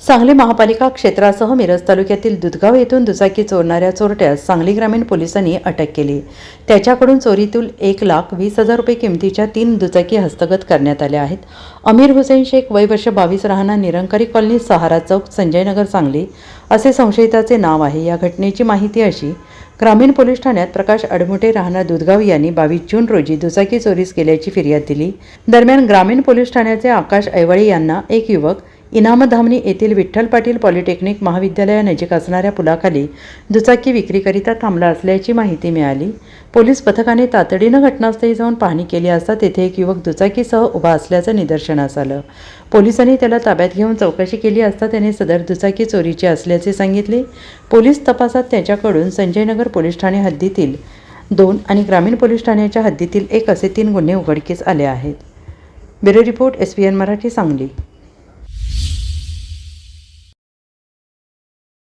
सांगली महापालिका क्षेत्रासह मिरज तालुक्यातील दुधगाव येथून दुचाकी चोरणाऱ्या चोरट्यास सांगली ग्रामीण पोलिसांनी अटक केली। त्याच्याकडून चोरीतून 1,20,000 रुपये किमतीच्या 3 दुचाकी हस्तगत करण्यात आल्या आहेत। अमीर हुसेन शेख वय वर्ष 22 राहणार निरंकारी कॉलनी सहारा चौक संजयनगर सांगली असे संशयिताचे नाव आहे। या घटनेची माहिती अशी ग्रामीण पोलीस ठाण्यात प्रकाश अडमुटे राहणार दुधगाव यांनी 22 जून रोजी दुचाकी चोरीस केल्याची फिर्याद दिली। दरम्यान ग्रामीण पोलीस ठाण्याचे आकाश ऐवळे यांना एक युवक इनामधामणी येथील विठ्ठल पाटील पॉलिटेक्निक महाविद्यालयानजीक असणाऱ्या पुलाखाली दुचाकी विक्रीकरिता थांबला असल्याची माहिती मिळाली। पोलीस पथकाने तातडीनं घटनास्थळी जाऊन पाहणी केली असता तेथे एक युवक दुचाकीसह उभा असल्याचं निदर्शनास आलं। पोलिसांनी त्याला ताब्यात घेऊन चौकशी केली असता त्याने सदर दुचाकी चोरीची असल्याचे सांगितले। पोलीस तपासात त्याच्याकडून संजयनगर पोलीस ठाणे हद्दीतील 2 आणि ग्रामीण पोलीस ठाण्याच्या हद्दीतील 1 असे 3 गुन्हे उघडकीस आले आहेत। Bureau report SVN Marathi Sangli.